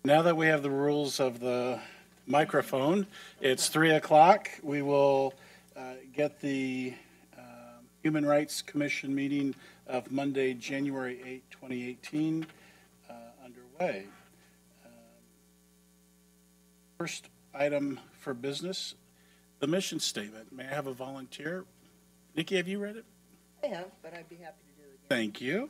Now that we have the rules of the microphone, it's 3 o'clock. We will get the Human Rights Commission meeting of Monday, January 8, 2018 underway. First item for business, the mission statement. May I have a volunteer? Nikki, have you read it? I have, but I'd be happy to do it again. Thank you.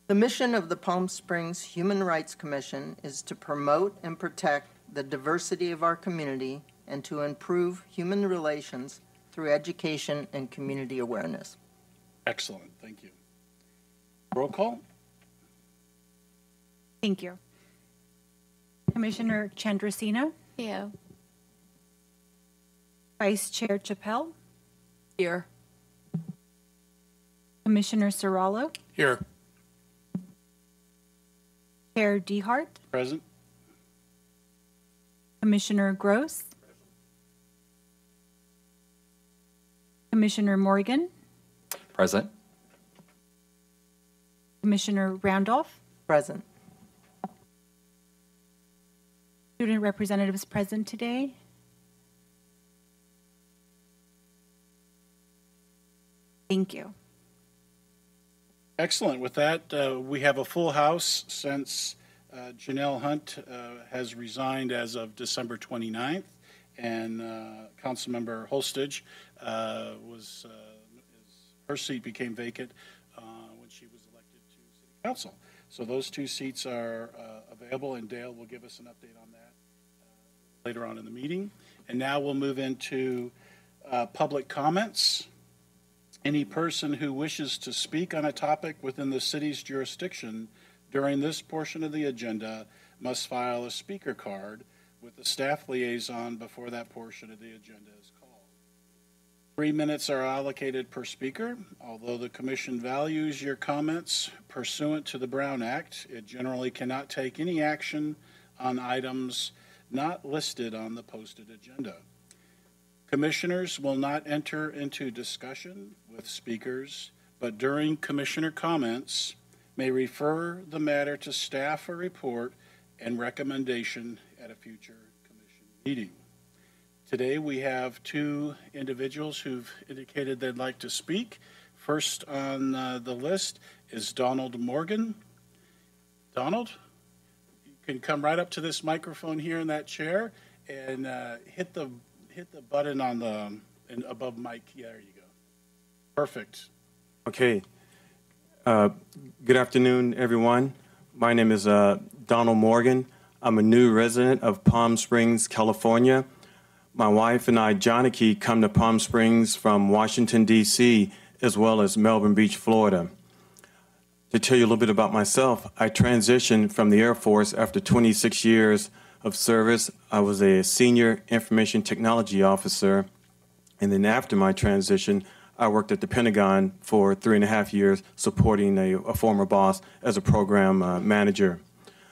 The mission of the Palm Springs Human Rights Commission is to promote and protect the diversity of our community and to improve human relations through education and community awareness. Excellent. Thank you. Roll call. Thank you. Commissioner Chandrasena. Here. Vice Chair Chappelle. Here. Commissioner Serralo. Here. Chair DeHart. Present. Commissioner Gross. Commissioner Morgan. Present. Commissioner Randolph. Present. Student representatives present today. Thank you. Excellent. With that, we have a full house since Janelle Hunt has resigned as of December 29th, and Councilmember Holstage her seat became vacant when she was elected to City Council. So those two seats are available, and Dale will give us an update on that later on in the meeting. And now we'll move into public comments. Any person who wishes to speak on a topic within the city's jurisdiction during this portion of the agenda must file a speaker card with the staff liaison before that portion of the agenda is called. 3 minutes are allocated per speaker. Although the commission values your comments pursuant to the Brown Act, it generally cannot take any action on items not listed on the posted agenda. Commissioners will not enter into discussion with speakers, but during commissioner comments may refer the matter to staff for report and recommendation at a future commission meeting. Today we have two individuals who've indicated they'd like to speak. First on the list is Donald Morgan. Donald, you can come right up to this microphone here in that chair and hit the button on the above mic. Yeah, there you go. Perfect. Okay. Good afternoon, everyone. My name is Donald Morgan. I'm a new resident of Palm Springs, California. My wife and I, Johnny, come to Palm Springs from Washington, D.C., as well as Melbourne Beach, Florida. To tell you a little bit about myself, I transitioned from the Air Force after 26 years of service. I was a senior information technology officer, and then after my transition, I worked at the Pentagon for 3.5 years, supporting a former boss as a program manager.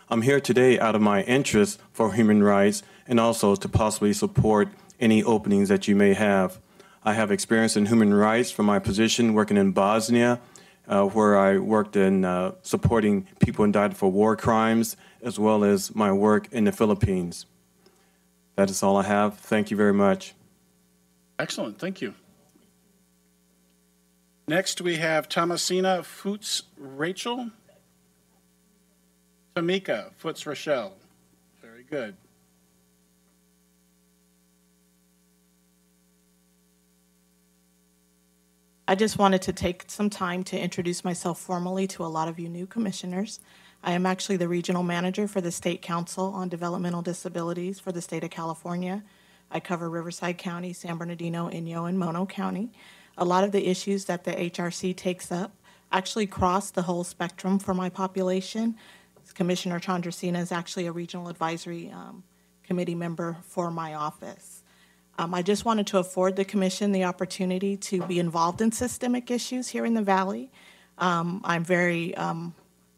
I'm here today out of my interest for human rights and also to possibly support any openings that you may have. I have experience in human rights from my position working in Bosnia, where I worked in supporting people indicted for war crimes, as well as my work in the Philippines. That is all I have. Thank you very much. Excellent. Thank you. Next, we have Thomasina Foots Rachel. Tamika Foots Rochelle. Very good. I just wanted to take some time to introduce myself formally to a lot of you new commissioners. I am actually the regional manager for the State Council on Developmental Disabilities for the state of California. I cover Riverside County, San Bernardino, Inyo, and Mono County. A lot of the issues that the HRC takes up actually cross the whole spectrum for my population. Commissioner Chandrasena is actually a regional advisory committee member for my office. I just wanted to afford the commission the opportunity to be involved in systemic issues here in the Valley. I'm very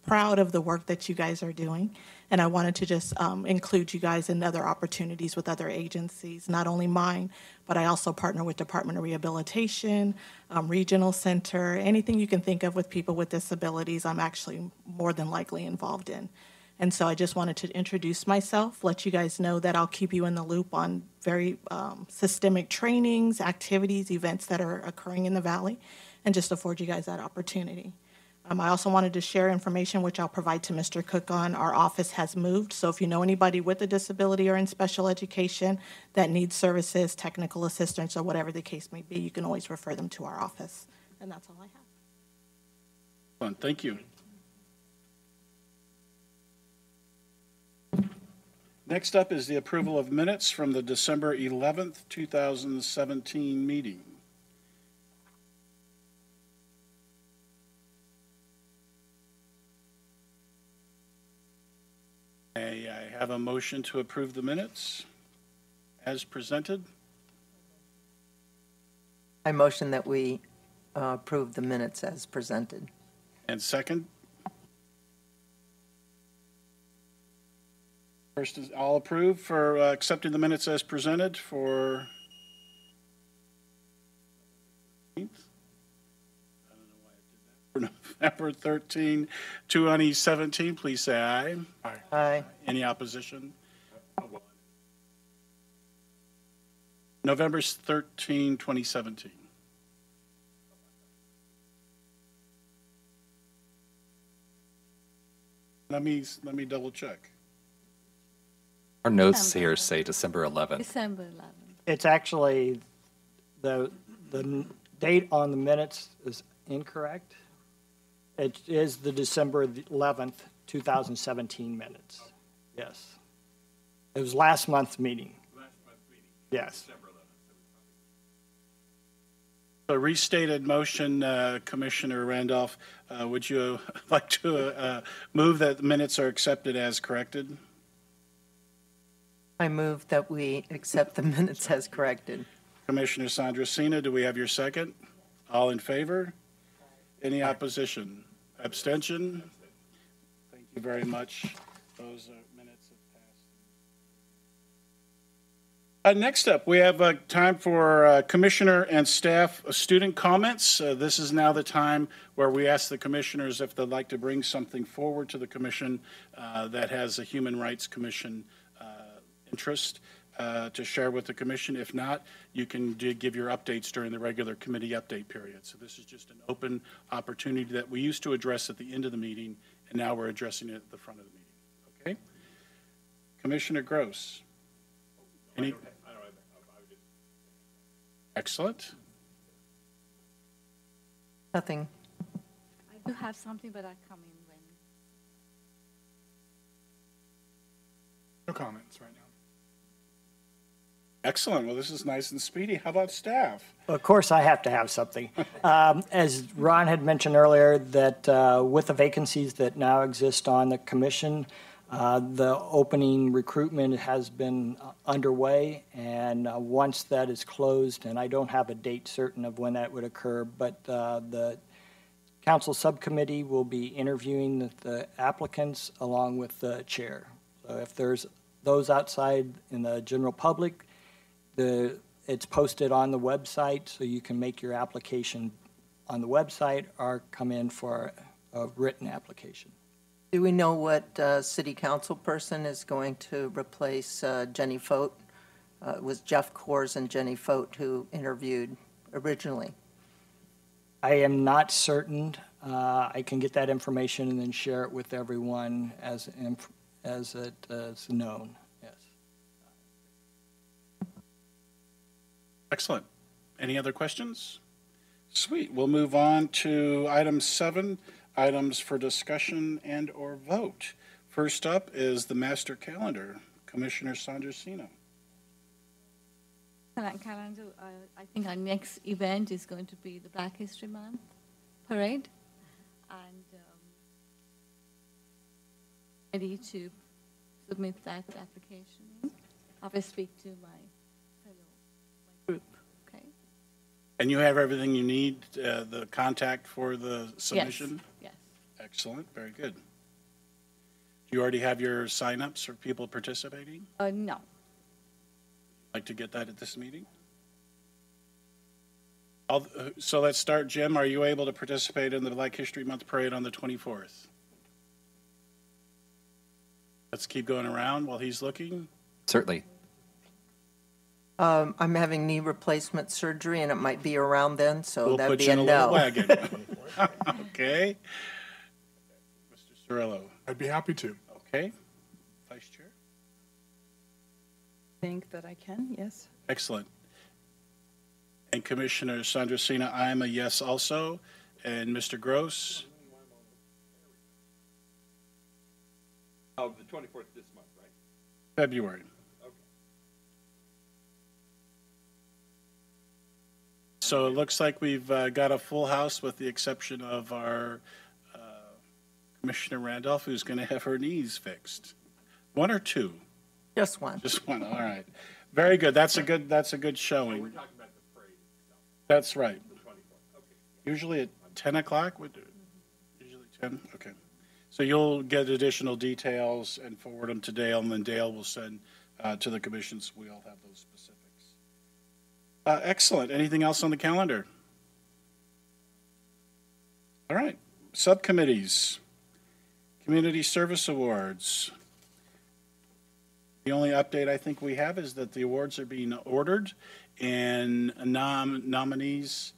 proud of the work that you guys are doing. And I wanted to just include you guys in other opportunities with other agencies, not only mine, but I also partner with Department of Rehabilitation, Regional Center, anything you can think of with people with disabilities, I'm actually more than likely involved in. And so I just wanted to introduce myself, let you guys know that I'll keep you in the loop on very systemic trainings, activities, events that are occurring in the Valley, and just afford you guys that opportunity. I also wanted to share information which I'll provide to Mr. Cook on. Our office has moved, so if you know anybody with a disability or in special education that needs services, technical assistance, or whatever the case may be, you can always refer them to our office. And that's all I have. Excellent. Thank you. Next up is the approval of minutes from the December 11th, 2017 meeting. May I have a motion to approve the minutes as presented? I motion that we approve the minutes as presented. And second? First is all approved for accepting the minutes as presented for for November 13, 2017. Please say aye. Aye. Any opposition? November 13, 2017. Let me double check. Our notes here say December 11th. December 11th. It's actually, the date on the minutes is incorrect. It is the December 11th, 2017 minutes. Yes. It was last month's meeting. Yes. A restated motion, Commissioner Randolph, would you like to move that the minutes are accepted as corrected? I move that we accept the minutes as corrected. Commissioner Sandrasina, do we have your second? All in favor? Any opposition? Abstention? Thank you very much. Those minutes have passed. Next up, we have time for Commissioner and staff student comments. This is now the time where we ask the commissioners if they'd like to bring something forward to the commission that has a Human Rights Commission interest to share with the commission. If not, you can give your updates during the regular committee update period. So this is just an open opportunity that we used to address at the end of the meeting, and now we're addressing it at the front of the meeting. Okay? Commissioner Gross. Any? Excellent. Nothing. I do have something, but I come in when. No comments right now. Excellent. Well, this is nice and speedy. How about staff? Of course, I have to have something. As Ron had mentioned earlier, that with the vacancies that now exist on the commission, the opening recruitment has been underway, and once that is closed, and I don't have a date certain of when that would occur, but the council subcommittee will be interviewing the applicants along with the chair. So if there's those outside in the general public, it's posted on the website, so you can make your application on the website or come in for a written application. Do we know what city council person is going to replace Jenny Fote? It was Jeff Kors and Jenny Fote who interviewed originally. I am not certain. I can get that information and then share it with everyone as it is known. Yes. Excellent. Any other questions? Sweet. We'll move on to item 7, items for discussion and or vote. First up is the master calendar. Commissioner Sandrasina. Calendar, I think our next event is going to be the Black History Month parade. And ready to submit that application. I will speak to my group, okay? And you have everything you need, the contact for the submission? Yes. Excellent. Very good. You already have your signups for people participating? No. Like to get that at this meeting? So let's start. Jim, are you able to participate in the Black History Month Parade on the 24th? Let's keep going around while he's looking. Certainly. I'm having knee replacement surgery, and it might be around then, so We'll that'd put be you a in a little no. wagon. Okay. Mr. Cirillo. I'd be happy to. Okay. Vice Chair. Think that I can, yes. Excellent. And Commissioner Sandrasina, I'm a yes also. And Mr. Gross? Of the 24th this month, right? February. So it looks like we've got a full house with the exception of our Commissioner Randolph, who's going to have her knees fixed. One or two? Just one. Just one. All right. Very good. That's a good showing. We're talking about the parade itself, That's right. the 24th. Okay. Usually at 10 o'clock? Usually 10? Okay. So you'll get additional details and forward them to Dale, and then Dale will send to the commissions. We all have those specifics. Excellent. Anything else on the calendar? All right. Subcommittees. Community Service Awards. The only update I think we have is that the awards are being ordered, and nominees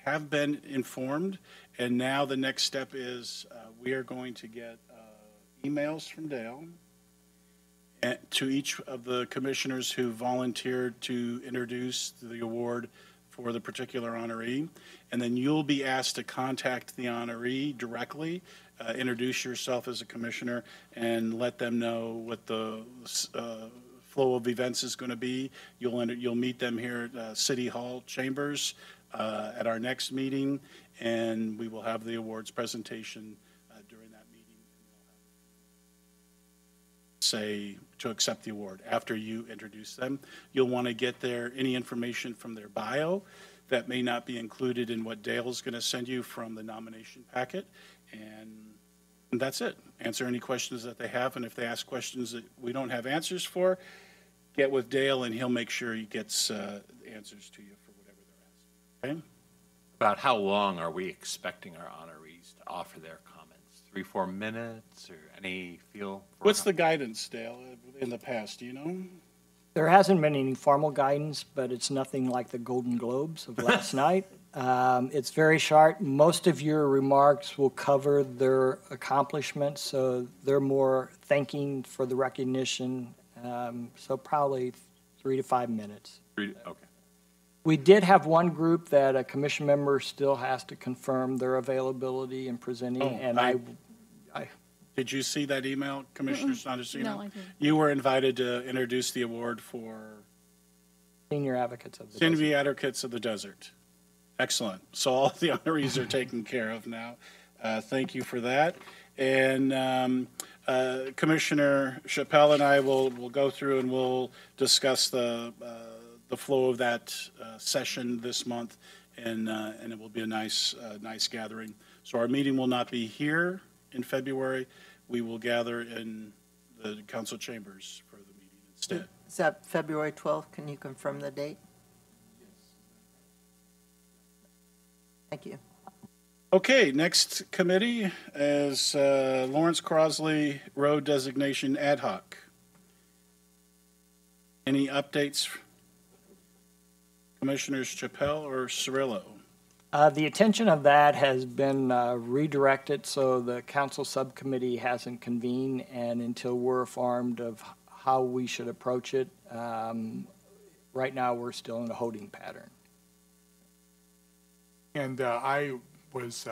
have been informed. And now the next step is we are going to get emails from Dale to each of the commissioners who volunteered to introduce the award for the particular honoree. And then you'll be asked to contact the honoree directly, introduce yourself as a commissioner, and let them know what the flow of events is going to be. You'll meet them here at City Hall Chambers at our next meeting, and we will have the awards presentation during that meeting. Say to accept the award. After you introduce them, you'll want to get any information from their bio that may not be included in what Dale's going to send you from the nomination packet, and that's it. Answer any questions that they have, and if they ask questions that we don't have answers for, get with Dale, and he'll make sure he gets answers to you for whatever they're asking. Okay? About how long are we expecting our honorees to offer their comments? 3-4 minutes, or any feel? What's the guidance, Dale, in the past? Do you know? There hasn't been any formal guidance, but it's nothing like the Golden Globes of last night. It's very short. Most of your remarks will cover their accomplishments, so they're more thanking for the recognition. So probably 3 to 5 minutes. Okay. We did have one group that a commission member still has to confirm their availability in presenting, and I Did you see that email, Commissioner Sandrasina? No, I didn't. You were invited to introduce the award for Senior Advocates of the Senior Desert. Advocates of the Desert. Excellent. So all the honorees are taken care of now. Thank you for that. And Commissioner Chappelle and I will go through and we'll discuss the flow of that session this month, and it will be a nice gathering. So our meeting will not be here in February. We will gather in the council chambers for the meeting instead. Is that February 12th? Can you confirm the date? Thank you. Okay, next committee is Lawrence Crosley Road Designation Ad Hoc. Any updates, Commissioners Chappelle or Cirillo? The attention of that has been redirected, so the council subcommittee hasn't convened, and until we're informed of how we should approach it, right now we're still in a holding pattern. And I was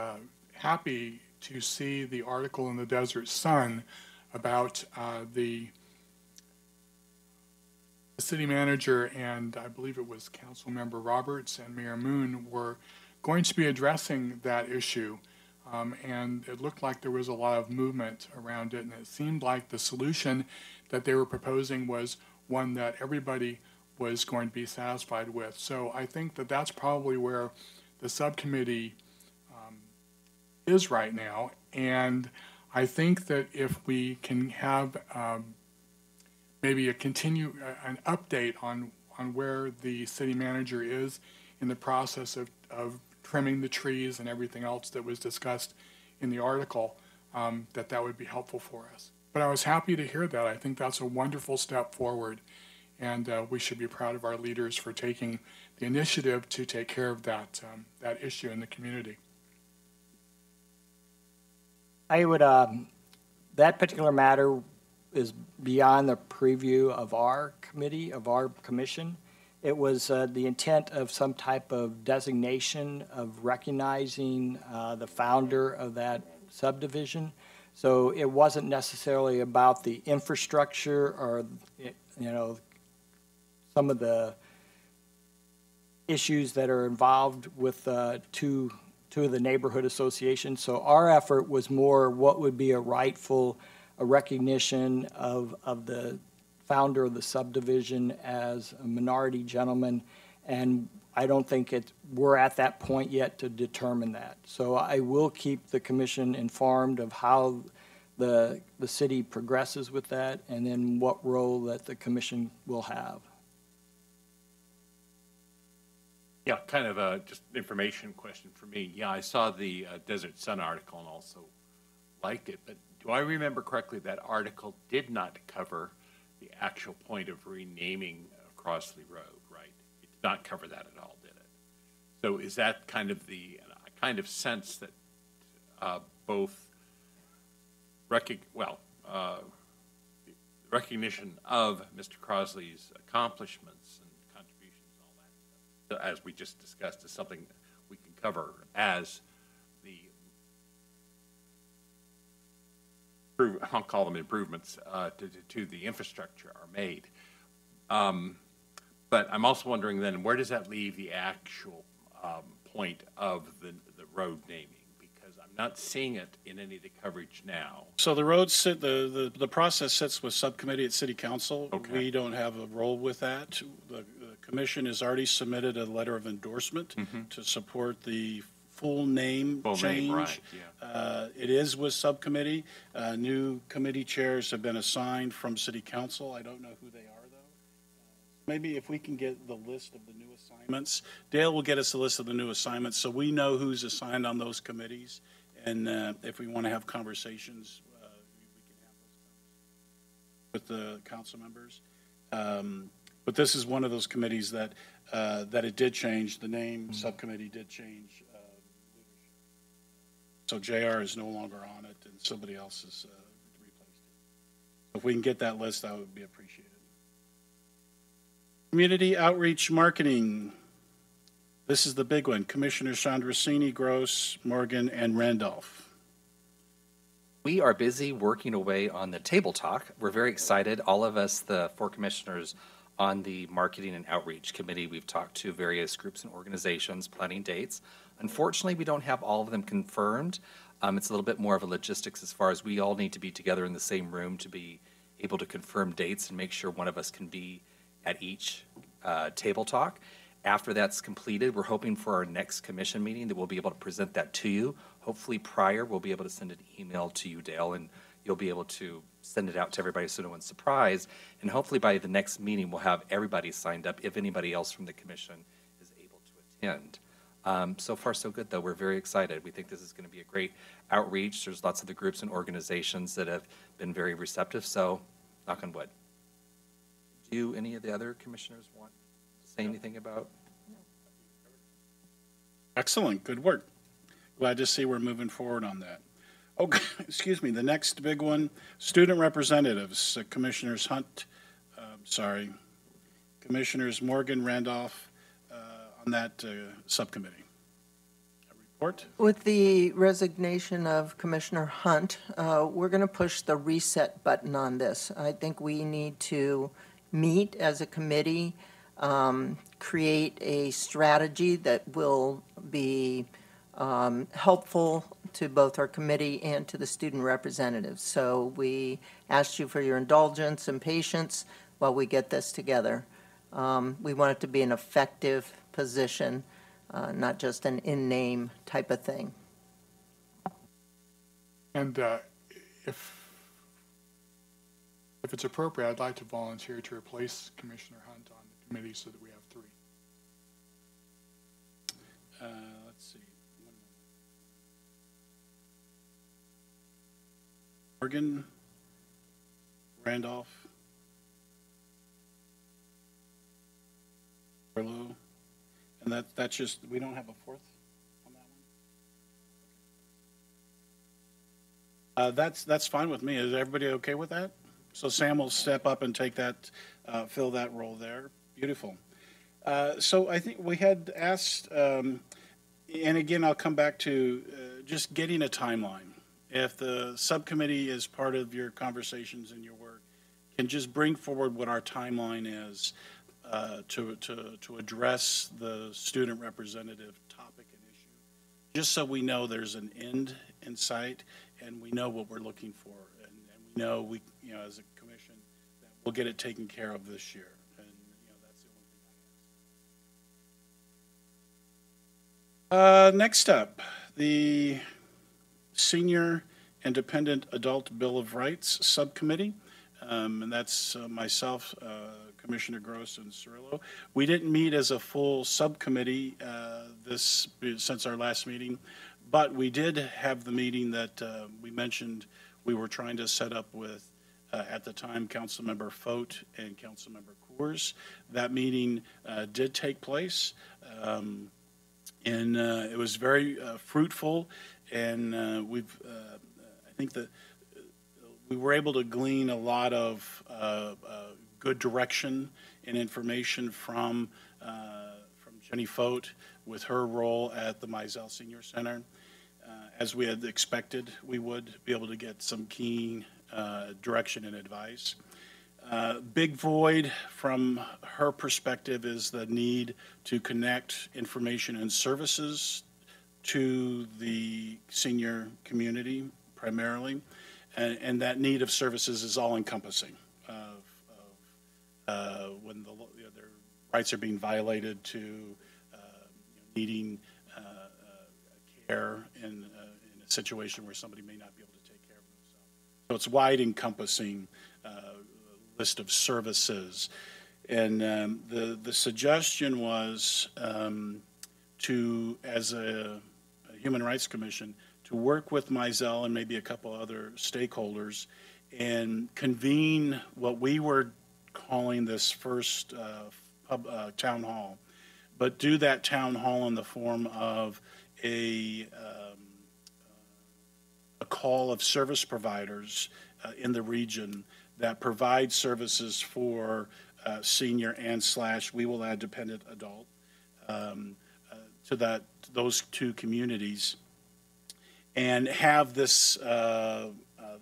happy to see the article in the Desert Sun about the city manager and I believe it was Council Member Roberts and Mayor Moon were going to be addressing that issue. And it looked like there was a lot of movement around it, and it seemed like the solution that they were proposing was one that everybody was going to be satisfied with. So I think that that's probably where the subcommittee is right now, and I think that if we can have maybe an update on where the city manager is in the process of trimming the trees and everything else that was discussed in the article, that would be helpful for us. But I was happy to hear that. I think that's a wonderful step forward, and we should be proud of our leaders for taking the initiative to take care of that issue in the community. I would, that particular matter is beyond the preview of our committee, of our commission. It was the intent of some type of designation of recognizing the founder of that subdivision. So it wasn't necessarily about the infrastructure or, some of the issues that are involved with two of the neighborhood associations. So our effort was more what would be a rightful recognition of the founder of the subdivision as a minority gentleman, and I don't think we're at that point yet to determine that. So I will keep the commission informed of how the city progresses with that, and then what role that the commission will have. Yeah, kind of a just information question for me. Yeah, I saw the Desert Sun article and also liked it, but do I remember correctly that article did not cover the actual point of renaming Crossley Road, right? It did not cover that at all, did it? So is that kind of the kind of sense that both recognition of Mr. Crossley's accomplishments and contributions and all that stuff, as we just discussed, is something we can cover as the, I'll call them improvements to the infrastructure are made. But I'm also wondering then, where does that leave the actual point of the road naming? Because I'm not seeing it in any of the coverage now. So the roads sit, the process sits with subcommittee at City Council. Okay. We don't have a role with that. The commission has already submitted a letter of endorsement to support the full name change. Right, yeah. It is with subcommittee. New committee chairs have been assigned from City Council. I don't know who they are, though. Maybe if we can get the list of the new assignments, Dale will get us a list of the new assignments so we know who's assigned on those committees. And if we want to have conversations, we can have those conversations with the council members. But this is one of those committees that it did change. The name subcommittee did change. So JR is no longer on it, and somebody else has replaced it. If we can get that list, that would be appreciated. Community outreach marketing. This is the big one. Commissioners Chandrasini, Gross, Morgan, and Randolph. We are busy working away on the table talk. We're very excited. All of us, the 4 commissioners on the marketing and outreach committee, we've talked to various groups and organizations planning dates. Unfortunately, we don't have all of them confirmed. It's a little bit more of a logistics as far as we all need to be together in the same room to be able to confirm dates and make sure one of us can be at each table talk. After that's completed, we're hoping for our next commission meeting that we'll be able to present that to you. Hopefully prior, we'll be able to send an email to you, Dale, and you'll be able to send it out to everybody so no one's surprised. And hopefully by the next meeting, we'll have everybody signed up if anybody else from the commission is able to attend. So far, so good, though. We're very excited. We think this is going to be a great outreach. There's lots of the groups and organizations that have been very receptive, so knock on wood. Do any of the other commissioners want to say anything about? Excellent. Good work. Glad to see we're moving forward on that. Okay, excuse me. The next big one, student representatives, Commissioners Hunt, Commissioners Morgan, Randolph, on that subcommittee. A report? With the resignation of Commissioner Hunt, we're going to push the reset button on this. I think we need to meet as a committee, create a strategy that will be helpful to both our committee and to the student representatives. So we asked you for your indulgence and patience while we get this together. We want it to be an effective position, not just an in-name type of thing. And if it's appropriate, I'd like to volunteer to replace Commissioner Hunt on the committee so that we have 3. Let's see. Morgan, Randolph, Barlow, and that's just, we don't have a 4th on that one? That's fine with me. Is everybody okay with that? So Sam will step up and take that, fill that role there. Beautiful. So I think we had asked, and again, I'll come back to just getting a timeline. If the subcommittee is part of your conversations and your work, can just bring forward what our timeline is to address the student representative topic and issue, just so we know there's an end in sight and we know what we're looking for, and we know as a commission that we'll get it taken care of this year. And that's the only thing I ask. Next up, the Senior and Dependent Adult Bill of Rights Subcommittee, and that's myself, Commissioner Gross, and Cirillo. We didn't meet as a full subcommittee since our last meeting, but we did have the meeting that we mentioned we were trying to set up with, at the time, Councilmember Fote and Councilmember Coors. That meeting did take place, and it was very fruitful, and I think that we were able to glean a lot of good direction and information from Jenny Fote with her role at the Mizell Senior Center. As we had expected, we would be able to get some keen direction and advice. Big void from her perspective is the need to connect information and services to the senior community primarily, and that need of services is all-encompassing when their rights are being violated, to needing care in a situation where somebody may not be able to take care of themselves. So it's wide-encompassing list of services, and the suggestion was to, as a Human Rights Commission, to work with Mizell and maybe a couple other stakeholders and convene what we were calling this first town hall, but do that town hall in the form of a call of service providers in the region that provide services for senior and / we will add dependent adult to those two communities, and have this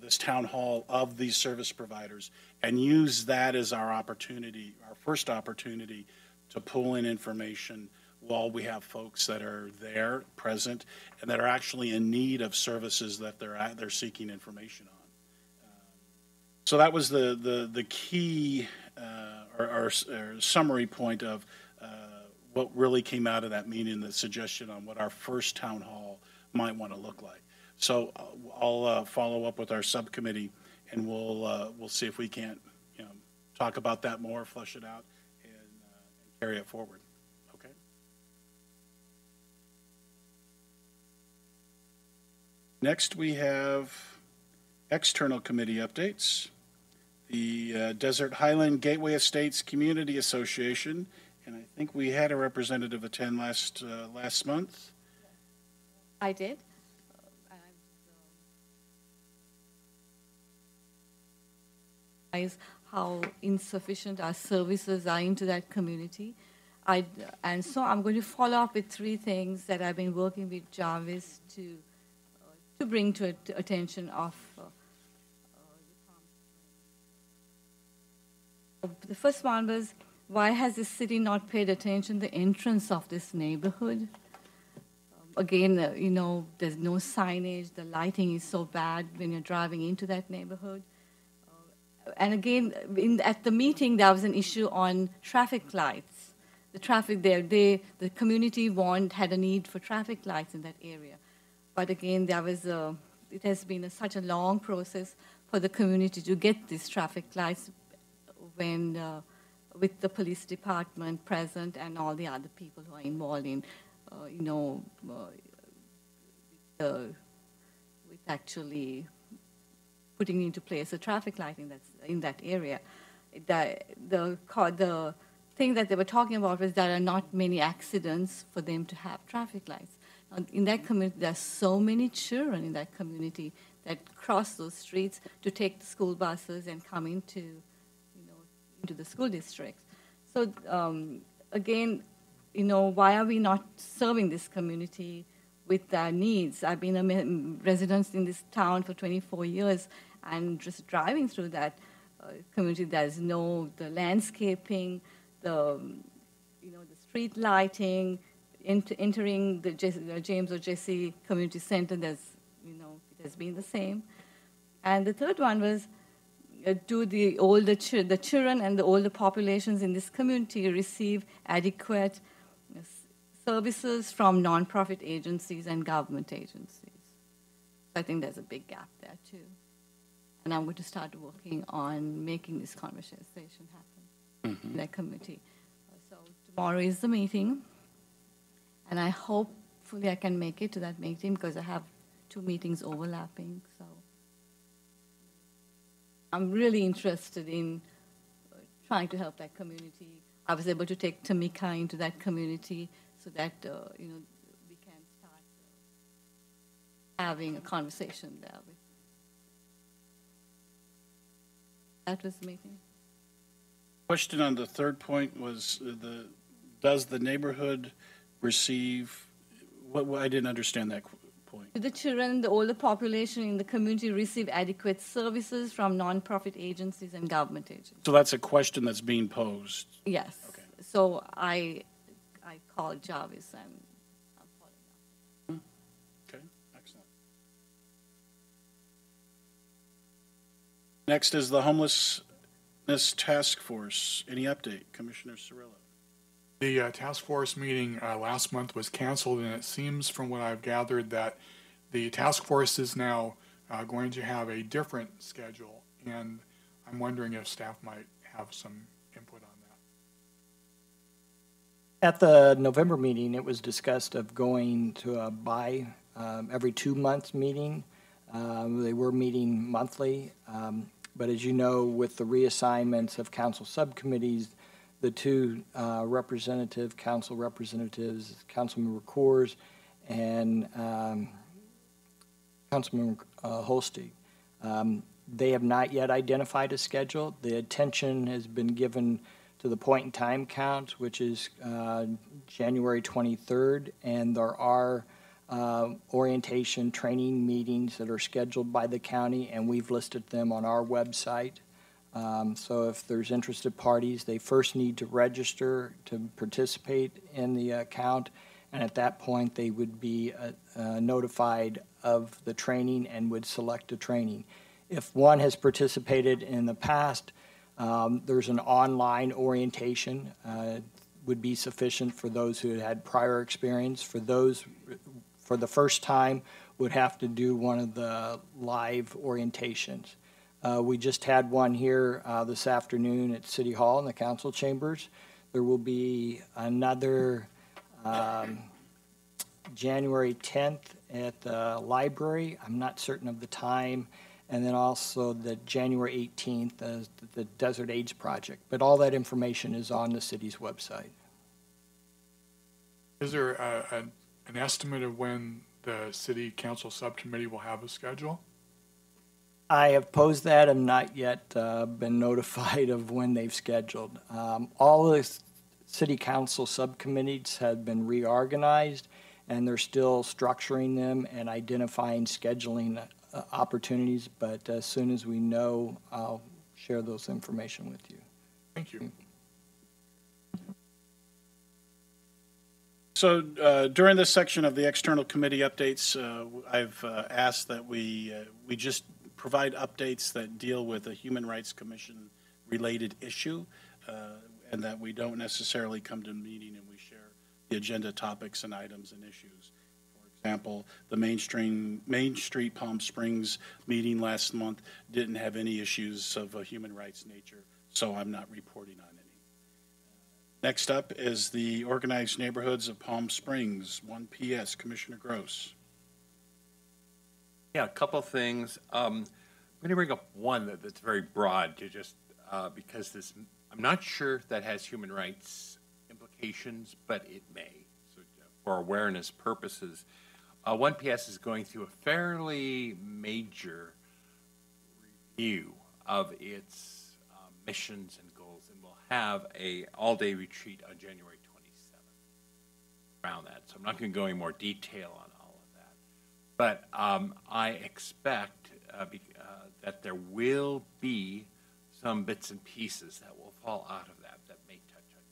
this town hall of these service providers, and use that as our opportunity, our first opportunity, to pull in information while we have folks that are there, present, and that are actually in need of services that they're seeking information on. So that was the key or summary point of what really came out of that meeting, the suggestion on what our first town hall might want to look like. So I'll follow up with our subcommittee, and we'll see if we can't talk about that more, flesh it out, and carry it forward. Okay. Next, we have external committee updates. The Desert Highland Gateway Estates Community Association, and I think we had a representative attend last month. I did. How insufficient our services are into that community. And so I'm going to follow up with 3 things that I've been working with Jarvis to bring to attention of the first one was, why has the city not paid attention to the entrance of this neighborhood? Again, there's no signage, the lighting is so bad when you're driving into that neighborhood. And again, at the meeting, there was an issue on traffic lights. The traffic there, the community had a need for traffic lights in that area. But again, there was it has been such a long process for the community to get these traffic lights when with the police department present and all the other people who are involved in, with actually putting into place a traffic lighting that's in that area. The thing that they were talking about was there are not many accidents for them to have traffic lights. In that community, there are so many children in that community that cross those streets to take the school buses and come into the school districts. So again, why are we not serving this community with their needs? I've been a resident in this town for 24 years, and just driving through that community, there's the landscaping, the street lighting, entering the James or Jesse Community Center, it has been the same. And the third one was, do the children and the older populations in this community receive adequate services from nonprofit agencies and government agencies? I think there's a big gap there too. And I'm going to start working on making this conversation happen in that community. So tomorrow is the meeting, and I hopefully I can make it to that meeting because I have 2 meetings overlapping. So I'm really interested in trying to help that community. I was able to take Tamika into that community so that we can start having a conversation there. That was the meeting. Question on the third point was does the neighborhood receive, what I didn't understand that point. Do the children, the older population in the community receive adequate services from nonprofit agencies and government agencies? So that's a question that's being posed. Yes. Okay. So I called Jarvis and I'm following up. Okay, excellent. Next is the Homelessness Task Force. Any update, Commissioner Cirillo? The task force meeting last month was canceled, and it seems from what I've gathered that the task force is now going to have a different schedule, and I'm wondering if staff might have some input on that. At the November meeting, it was discussed of going to a every 2 months meeting. They were meeting monthly, but as you know, with the reassignments of council subcommittees, the 2 council representatives, Councilmember Coors and Councilmember Holstein, they have not yet identified a schedule. The attention has been given to the point in time count, which is January 23rd, and there are orientation training meetings that are scheduled by the county, and we've listed them on our website. So if there's interested parties, they first need to register to participate in the account, and at that point they would be notified of the training and would select a training. If one has participated in the past, there's an online orientation would be sufficient for those who had prior experience. For those for the first time would have to do one of the live orientations. We just had one here this afternoon at City Hall in the council chambers. There will be another January 10th at the library. I'm not certain of the time. And then also the January 18th, the Desert AIDS Project. But all that information is on the city's website. Is there an estimate of when the city council subcommittee will have a schedule? I have posed that and not yet been notified of when they've scheduled. All the city council subcommittees have been reorganized, and they're still structuring them and identifying scheduling opportunities, but as soon as we know, I'll share those information with you. Thank you. So during this section of the external committee updates, I've asked that we just provide updates that deal with a Human Rights Commission related issue, and that we don't necessarily come to a meeting and we share the agenda topics and items and issues. For example, the Main Street Palm Springs meeting last month didn't have any issues of a human rights nature, so I'm not reporting on any. Next up is the Organized Neighborhoods of Palm Springs, 1PS, Commissioner Gross. Yeah, a couple things. I'm going to bring up one that's very broad to just because this, I'm not sure if that has human rights implications, but it may. So for awareness purposes, 1PS is going through a fairly major review of its missions and goals, and will have a all-day retreat on January 27th around that. So I'm not going to go into more detail on all of that. But I expect that there will be some bits and pieces that will fall out of that that may touch on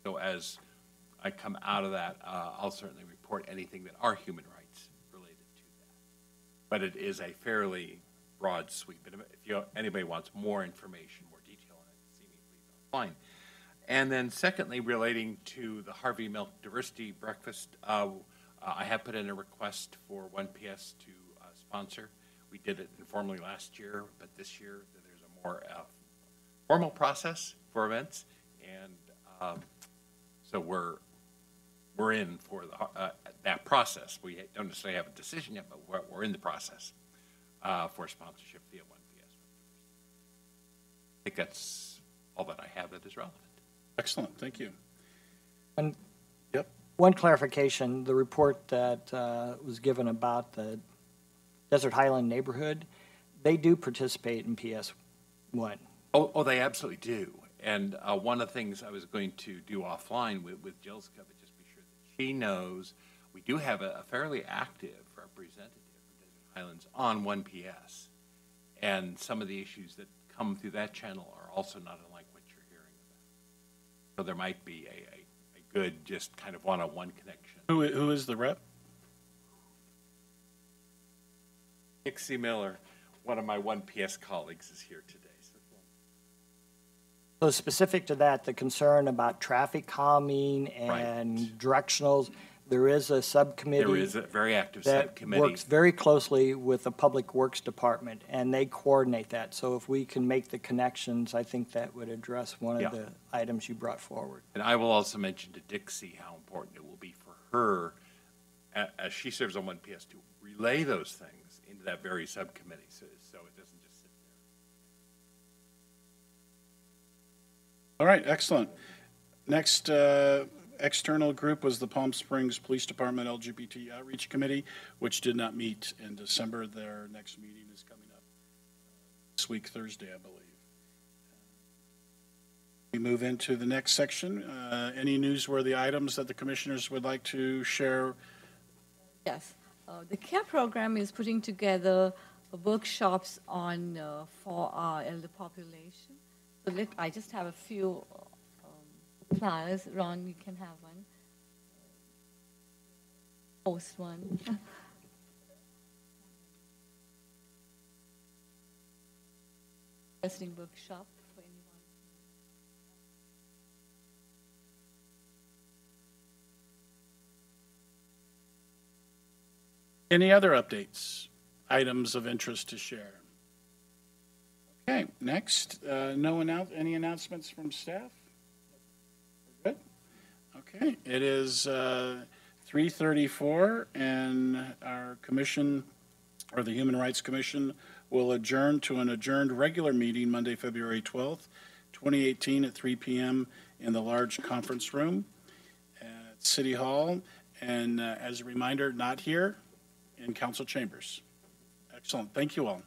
human rights. So as I come out of that, I'll certainly report anything that are human rights related to that. But it is a fairly broad sweep. And if anybody wants more information, more detail on it, see me please offline. And then secondly, relating to the Harvey Milk Diversity Breakfast, I have put in a request for 1PS to sponsor. We did it informally last year, but this year there's a more formal process for events, and so we're in for that process. We don't necessarily have a decision yet, but we're in the process for sponsorship via 1PS. I think that's all that I have that is relevant. Excellent, thank you. And Yep. one clarification, the report that was given about the Desert Highland neighborhood, they do participate in PS1. Oh, they absolutely do. And one of the things I was going to do offline with Jill's cover, just be sure that she knows, we do have a fairly active representative for Desert Highlands on 1PS. And some of the issues that come through that channel are also not unlike what you're hearing about. So there might be a good, just kind of one-on-one connection. Who is the rep? Nixie Miller, one of my 1PS colleagues, is here today. So specific to that, the concern about traffic calming and directionals, there is a subcommittee. There is a very active that subcommittee. works very closely with the Public Works Department, and they coordinate that. So if we can make the connections, I think that would address one of the items you brought forward. And I will also mention to Dixie how important it will be for her, as she serves on 1PS, to relay those things into that very subcommittee, so it doesn't just sit there. All right, excellent. Next external group was the Palm Springs Police Department LGBT Outreach Committee, which did not meet in December. Their next meeting is coming up this week, Thursday, I believe. We move into the next section. Any newsworthy items that the commissioners would like to share? Yes. The CARE program is putting together workshops on for our elder population. So I just have a few flyers. Ron, you can have one. Post one. Interesting workshop for anyone. Any other updates, items of interest to share? Okay, next, any announcements from staff? Good. Okay, it is 3:34, and our commission, or the Human Rights Commission, will adjourn to an adjourned regular meeting Monday, February 12th, 2018 at 3 p.m. in the large conference room at City Hall. And as a reminder, not here, in council chambers. Excellent. Thank you all.